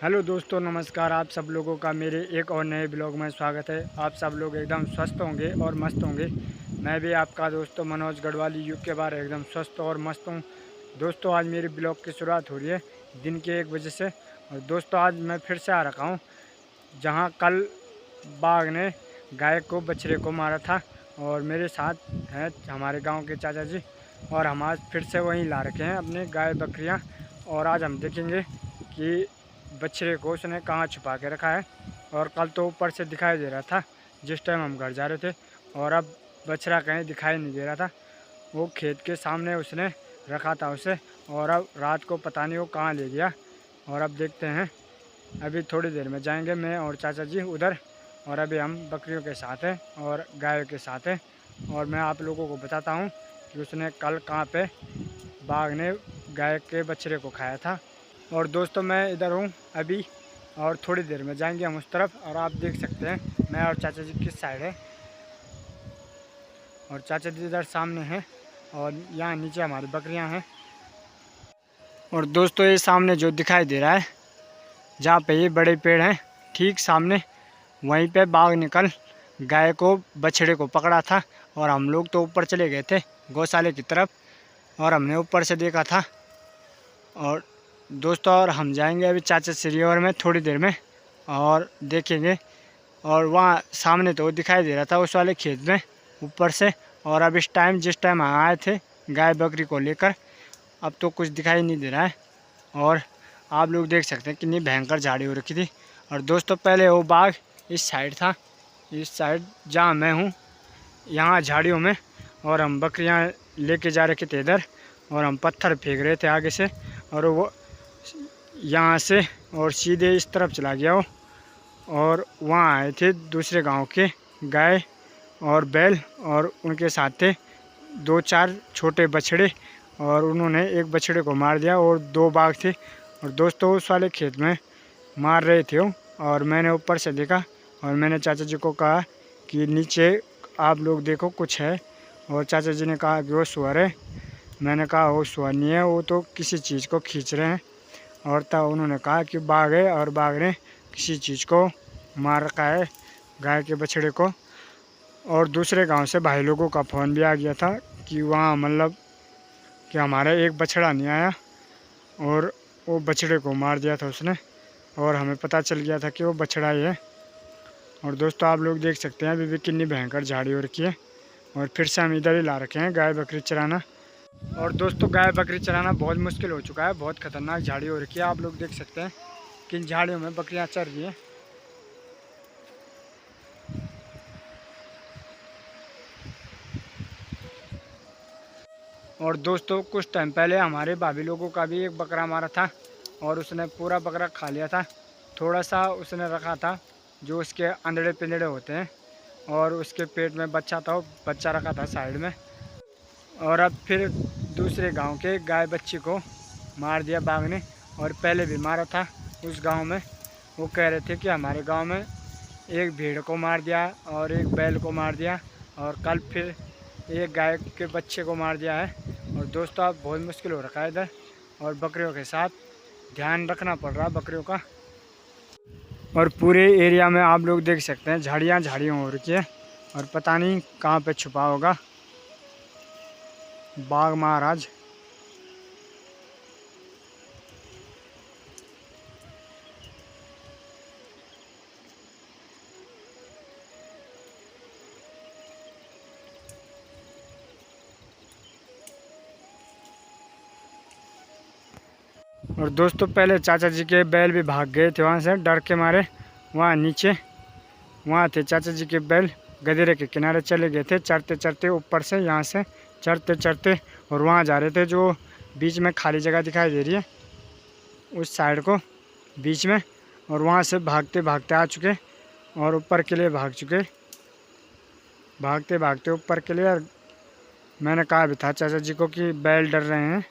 Hello दोस्तों, नमस्कार। आप सब लोगों का मेरे एक और नए ब्लॉग में स्वागत है। आप सब लोग एकदम स्वस्थ होंगे और मस्त होंगे। मैं भी आपका दोस्तों मनोज गढ़वाली युग के बारे एकदम स्वस्थ और मस्त हूँ। दोस्तों, आज मेरी ब्लॉग की शुरुआत हो रही है दिन के 1 बजे से। और दोस्तों, आज मैं फिर से आ रखा हूँ जहाँ कल बाघ ने गाय को बछड़े को मारा था। और मेरे साथ हैं हमारे गाँव के चाचा जी, और हम आज फिर से वहीं ला रखे हैं अपने गाय बकरियाँ। और आज हम देखेंगे कि बछड़े को उसने कहाँ छुपा के रखा है। और कल तो ऊपर से दिखाई दे रहा था जिस टाइम हम घर जा रहे थे, और अब बछड़ा कहीं दिखाई नहीं दे रहा था। वो खेत के सामने उसने रखा था उसे, और अब रात को पता नहीं वो कहाँ ले गया। और अब देखते हैं, अभी थोड़ी देर में जाएंगे मैं और चाचा जी उधर। और अभी हम बकरियों के साथ हैं और गायों के साथ हैं। और मैं आप लोगों को बताता हूँ कि उसने कल कहाँ पे बाघ ने गाय के बछड़े को खाया था। और दोस्तों, मैं इधर हूँ अभी, और थोड़ी देर में जाएंगे हम उस तरफ। और आप देख सकते हैं मैं और चाचा जी किस साइड है, और चाचा जी इधर सामने हैं, और यहाँ नीचे हमारी बकरियाँ हैं। और दोस्तों, ये सामने जो दिखाई दे रहा है, जहाँ पे ये बड़े पेड़ हैं, ठीक सामने वहीं पे बाघ निकल गाय को बछड़े को पकड़ा था। और हम लोग तो ऊपर चले गए थे गौशाले की तरफ, और हमने ऊपर से देखा था। और दोस्तों, और हम जाएंगे अभी चाचा श्रीवर में थोड़ी देर में, और देखेंगे। और वहाँ सामने तो दिखाई दे रहा था उस वाले खेत में ऊपर से। और अब इस टाइम जिस टाइम हम आए थे गाय बकरी को लेकर, अब तो कुछ दिखाई नहीं दे रहा है। और आप लोग देख सकते हैं कितनी भयंकर झाड़ी हो रखी थी। और दोस्तों, पहले वो बाघ इस साइड था, इस साइड जहाँ मैं हूँ, यहाँ झाड़ियों में। और हम बकरियाँ लेके जा रखे थे इधर, और हम पत्थर फेंक रहे थे आगे से, और वो यहाँ से और सीधे इस तरफ चला गया वो। और वहाँ आए थे दूसरे गांव के गाय और बैल, और उनके साथ थे 2-4 छोटे बछड़े, और उन्होंने एक बछड़े को मार दिया, और 2 बाघ थे। और दोस्तों, उस वाले खेत में मार रहे थे वो, और मैंने ऊपर से देखा, और मैंने चाचा जी को कहा कि नीचे आप लोग देखो कुछ है। और चाचा जी ने कहा कि वो सुअर है। मैंने कहा वो सुअर नहीं है, वो तो किसी चीज़ को खींच रहे हैं। और तब उन्होंने कहा कि बाघ है, और बाघ ने किसी चीज़ को मार रखा है, गाय के बछड़े को। और दूसरे गांव से भाई लोगों का फ़ोन भी आ गया था कि वहाँ मतलब कि हमारा एक बछड़ा नहीं आया, और वो बछड़े को मार दिया था उसने। और हमें पता चल गया था कि वो बछड़ा ही है। और दोस्तों, आप लोग देख सकते हैं अभी भी कितनी भयंकर झाड़ी हो रखी है। और फिर से हम इधर ही ला रखे हैं गाय बकरी चराना। और दोस्तों, गाय बकरी चराना बहुत मुश्किल हो चुका है, बहुत ख़तरनाक झाड़ी हो रखी है। आप लोग देख सकते हैं किन झाड़ियों में बकरियां चर रही हैं। और दोस्तों, कुछ टाइम पहले हमारे भाभी लोगों का भी एक बकरा मारा था, और उसने पूरा बकरा खा लिया था। थोड़ा सा उसने रखा था जो उसके अंदड़े पिंदड़े होते हैं, और उसके पेट में बच्चा था, वो बच्चा रखा था साइड में। और अब फिर दूसरे गांव के गाय बच्ची को मार दिया बाघ ने। और पहले भी मारा था उस गांव में। वो कह रहे थे कि हमारे गांव में एक भेड़ को मार दिया, और एक बैल को मार दिया, और कल फिर एक गाय के बच्चे को मार दिया है। और दोस्तों, अब बहुत मुश्किल हो रखा है इधर, और बकरियों के साथ ध्यान रखना पड़ रहा है बकरियों का। और पूरे एरिया में आप लोग देख सकते हैं झाड़ियाँ झाड़ियाँ हो रखी है, और पता नहीं कहाँ पे छुपा होगा बाघ महाराज। और दोस्तों, पहले चाचा जी के बैल भी भाग गए थे वहाँ से डर के मारे। वहाँ नीचे वहाँ थे चाचा जी के बैल, गधेरे के किनारे चले गए थे चरते चरते ऊपर से, यहाँ से चरते चरते। और वहाँ जा रहे थे जो बीच में खाली जगह दिखाई दे रही है उस साइड को बीच में। और वहाँ से भागते भागते आ चुके, और ऊपर के लिए भाग चुके, भागते भागते ऊपर के लिए। और मैंने कहा भी था चाचा जी को कि बैल डर रहे हैं,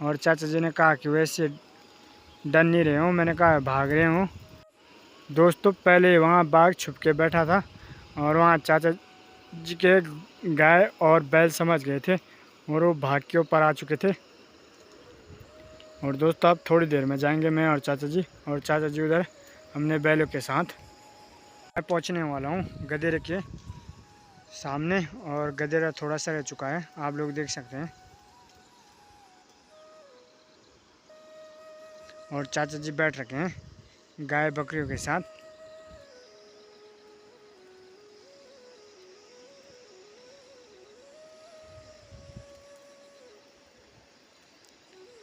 और चाचा जी ने कहा कि वैसे डर नहीं रहे हूँ। मैंने कहा भाग रहे हूँ। दोस्तों, पहले वहाँ बाघ छुप के बैठा था, और वहाँ चाचा जी के गाय और बैल समझ गए थे, और वो भाग के ऊपर आ चुके थे। और दोस्तों अब थोड़ी देर में जाएंगे मैं और चाचा जी उधर हमने बैलों के साथ। मैं पहुंचने वाला हूं गधेरे के सामने और गधेरा थोड़ा सा रह चुका है, आप लोग देख सकते हैं। और चाचा जी बैठ रखे हैं गाय बकरियों के साथ।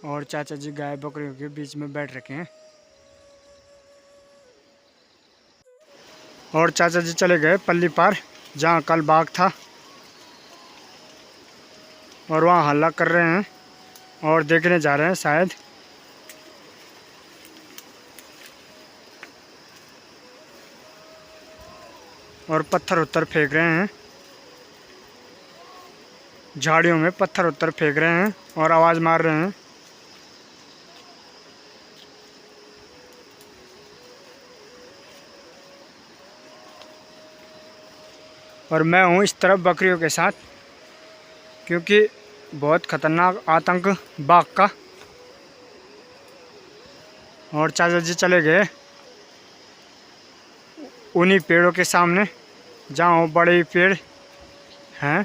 और चाचा जी गाय बकरियों के बीच में बैठ रखे हैं। और चाचा जी चले गए पल्ली पार जहाँ कल बाग था और वहाँ हल्ला कर रहे हैं और देखने जा रहे हैं शायद। और पत्थर उत्तर फेंक रहे हैं, झाड़ियों में पत्थर उत्तर फेंक रहे हैं और आवाज़ मार रहे हैं। और मैं हूँ इस तरफ बकरियों के साथ, क्योंकि बहुत ख़तरनाक आतंक बाघ का। और चाचा जी चले गए उन्हीं पेड़ों के सामने जहाँ वो बड़े पेड़ हैं,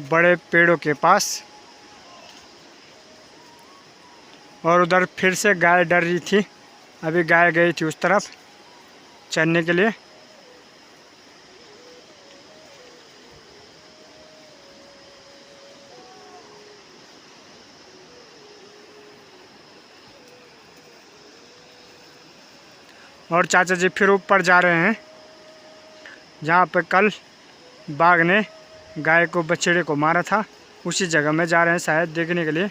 बड़े पेड़ों के पास। और उधर फिर से गाय डर रही थी, अभी गाय गई थी उस तरफ चरने के लिए। और चाचा जी फिर ऊपर जा रहे हैं जहाँ पर कल बाघ ने गाय को बछड़े को मारा था, उसी जगह में जा रहे हैं शायद देखने के लिए,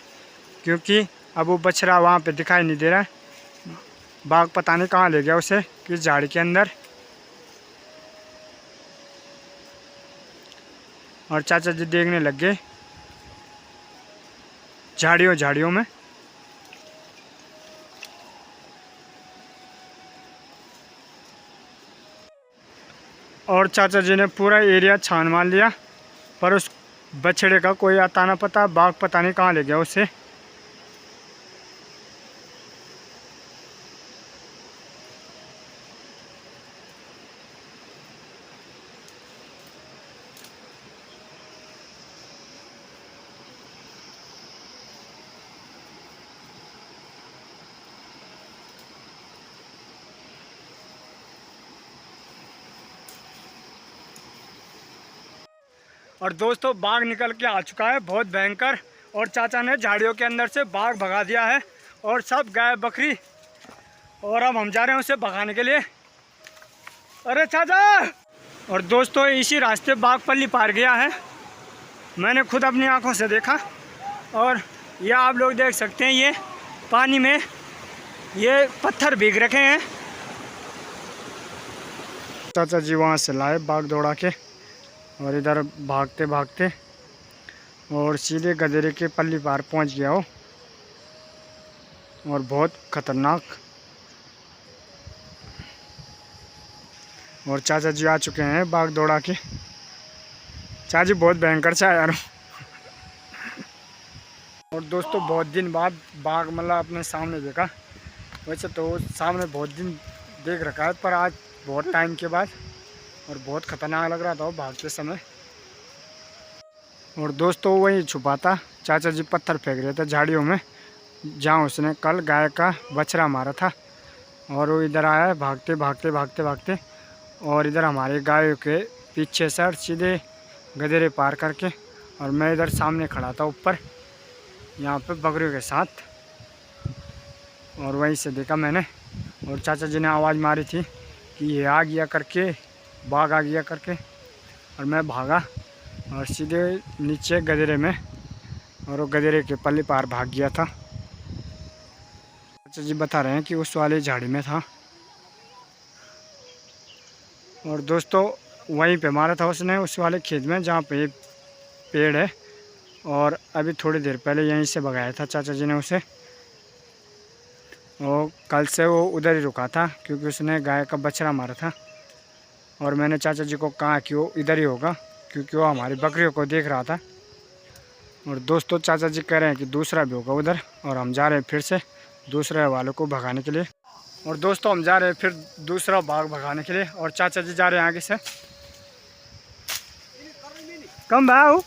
क्योंकि अब वो बछड़ा वहाँ पे दिखाई नहीं दे रहा है। बाघ पता नहीं कहाँ ले गया उसे, किस झाड़ी के अंदर। और चाचा जी देखने लग गए झाड़ियों में। और चाचा जी ने पूरा एरिया छान मार लिया, पर उस बछड़े का कोई आता ना पता, बाघ पता नहीं कहाँ ले गया उसे। और दोस्तों बाघ निकल के आ चुका है, बहुत भयंकर। और चाचा ने झाड़ियों के अंदर से बाघ भगा दिया है और सब गाय बकरी, और अब हम जा रहे हैं उसे भगाने के लिए। अरे चाचा! और दोस्तों इसी रास्ते बाघ पल्ली पार गया है, मैंने खुद अपनी आंखों से देखा। और यह आप लोग देख सकते हैं, ये पानी में ये पत्थर भीग रखे हैं। चाचा जी वहाँ से लाए बाघ दौड़ा के और इधर भागते भागते और सीधे गधेरे के पल्ली पार पहुंच गया हो। और बहुत ख़तरनाक। और चाचा जी आ चुके हैं बाघ दौड़ा के। चाचा जी बहुत भयंकर सा यार। और दोस्तों बहुत दिन बाद बाघ मतलब अपने सामने देखा, वैसे तो सामने बहुत दिन देख रखा है, पर आज बहुत टाइम के बाद। और बहुत ख़तरनाक लग रहा था वो भागते समय। और दोस्तों वही छुपा था, चाचा जी पत्थर फेंक रहे थे झाड़ियों में जहाँ उसने कल गाय का बछड़ा मारा था। और वो इधर आया है भागते भागते भागते भागते, और इधर हमारे गायों के पीछे सर सीधे गधेरे पार करके। और मैं इधर सामने खड़ा था ऊपर यहाँ पे बकरियों के साथ, और वहीं से देखा मैंने। और चाचा जी ने आवाज़ मारी थी कि ये आ गया करके, बाघ आ गया करके। और मैं भागा और सीधे नीचे गधेरे में, और वो गधेरे के पल्ली पार भाग गया था। चाचा जी बता रहे हैं कि उस वाली झाड़ी में था। और दोस्तों वहीं पे मारा था उसने, उस वाले खेत में जहाँ पे पेड़ है। और अभी थोड़ी देर पहले यहीं से भगाया था चाचा जी ने उसे। और कल से वो उधर ही रुका था क्योंकि उसने गाय का बछड़ा मारा था। और मैंने चाचा जी को कहा कि वो इधर ही होगा, क्योंकि वो हमारी बकरियों को देख रहा था। और दोस्तों चाचा जी कह रहे हैं कि दूसरा भी होगा उधर, और हम जा रहे हैं फिर से दूसरे वालों को भगाने के लिए। और दोस्तों हम जा रहे हैं फिर दूसरा बाघ भगाने के लिए, और चाचा जी जा रहे हैं आगे से। कम भाव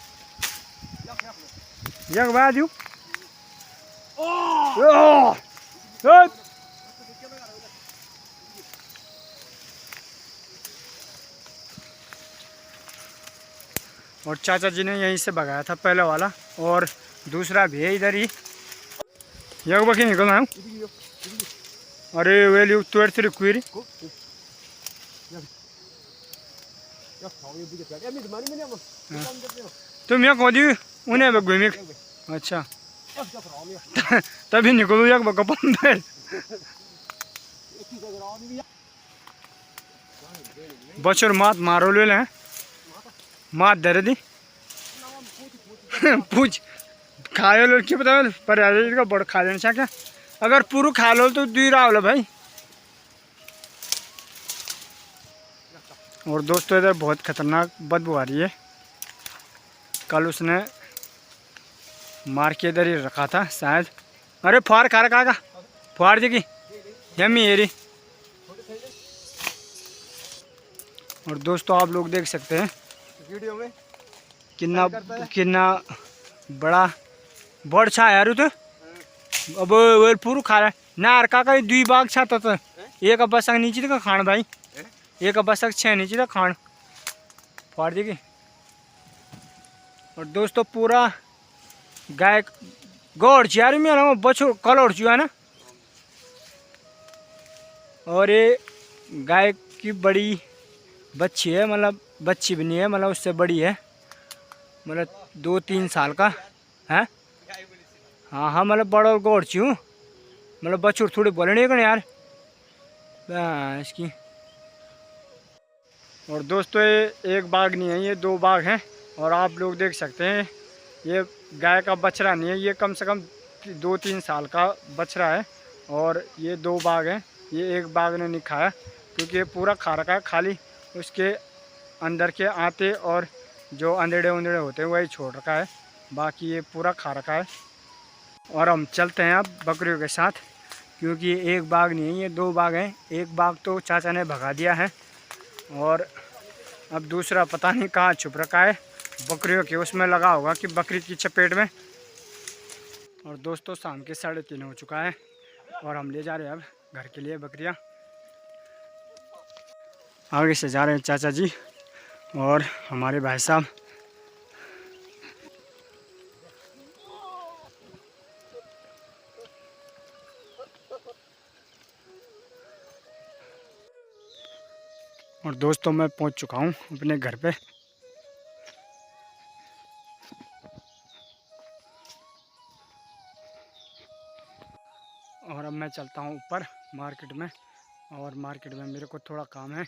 यक बाद यू और चाचा जी ने यहीं से भगाया था पहले वाला, और दूसरा भी है इधर ही। यक बकी निकल आऊँ। अरे वेली तुर तेरी कुरी तुम यहाँ कौन दी उन्हें घूमी। अच्छा तभी निकलो यक बका पंदर बचर मात मारो ले लें मात दे दी पूछ खाए लो क्या पता पर का बड़ खा लेना क्या, अगर पूरा खा लो तो दी रहा हो भाई। और दोस्तों इधर बहुत खतरनाक बदबू आ रही है, कल उसने मार के इधर ही रखा था शायद। अरे फार खा रखा फार जी की यम्मी एरी। और दोस्तों आप लोग देख सकते हैं वीडियो में कितना कितना बड़ा बड़ छा यार तो अब वो पूरा खा रहा है ना यार काका दुई बाग छा तो एक बसक नीचे तक खान भाई, एक बसक छः नीचे तक खान फाड़ देगी। और दोस्तों पूरा गाय गौड़ यार मेरा बछो कल उड़ चुका है ना, और ये गाय की बड़ी बच्ची है, मतलब बच्ची भी नहीं है, मतलब उससे बड़ी है, मतलब 2-3 साल का है। हाँ हाँ मतलब बड़ा गौड़ ची हूँ, मतलब बच्चों थोड़ी बोले नहीं कर यार इसकी। और दोस्तों ये एक बाघ नहीं है, ये 2 बाघ हैं। और आप लोग देख सकते हैं ये गाय का बछड़ा नहीं है, ये कम से कम 2-3 साल का बछड़ा है। और ये 2 बाघ हैं, ये एक बाघ ने नहीं खाया क्योंकि ये पूरा खा रखा है, खाली उसके अंदर के आते और जो अंधेड़े उंधेड़े होते हैं वही छोड़ रखा है, बाकी ये पूरा खा रखा है। और हम चलते हैं अब बकरियों के साथ, क्योंकि एक बाघ नहीं है, ये 2 बाघ हैं। एक बाघ तो चाचा ने भगा दिया है, और अब दूसरा पता नहीं कहाँ छुप रखा है, बकरियों के उसमें लगा होगा कि बकरी की चपेट में। और दोस्तों शाम के 3:30 हो चुका है, और हम ले जा रहे हैं अब घर के लिए बकरियाँ। आगे से जा रहे हैं चाचा जी और हमारे भाई साहब। और दोस्तों मैं पहुंच चुका हूं अपने घर पे। और अब मैं चलता हूं ऊपर मार्केट में, और मार्केट में मेरे को थोड़ा काम है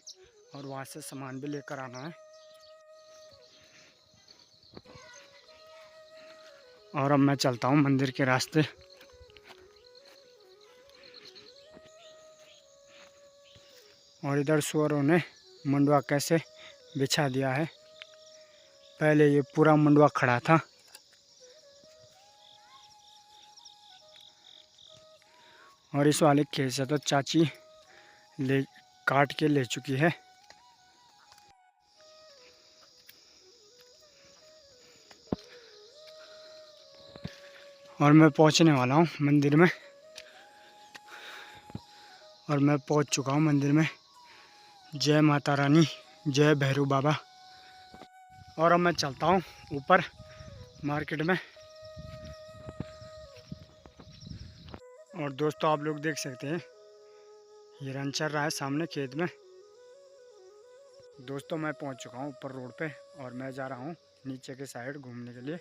और वहां से सामान भी लेकर आना है। और अब मैं चलता हूं मंदिर के रास्ते। और इधर सुअरों ने मंडवा कैसे बिछा दिया है, पहले ये पूरा मंडवा खड़ा था। और इस वाले खेत से तो चाची ले काट के ले चुकी है। और मैं पहुंचने वाला हूं मंदिर में, और मैं पहुंच चुका हूं मंदिर में। जय माता रानी, जय भैरू बाबा। और अब मैं चलता हूं ऊपर मार्केट में। और दोस्तों आप लोग देख सकते हैं हिरन चल रहा है सामने खेत में। दोस्तों मैं पहुंच चुका हूं ऊपर रोड पे, और मैं जा रहा हूं नीचे के साइड घूमने के लिए।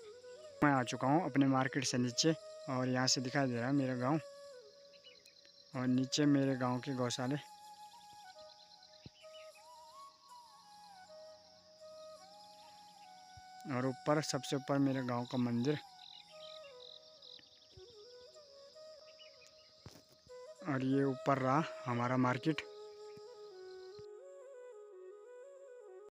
मैं आ चुका हूं अपने मार्केट से नीचे, और यहां से दिखाई दे रहा है मेरा गांव, और नीचे मेरे गांव के गौशाले। और ऊपर सबसे ऊपर मेरे गांव का मंदिर। और ये ऊपर रहा हमारा मार्केट।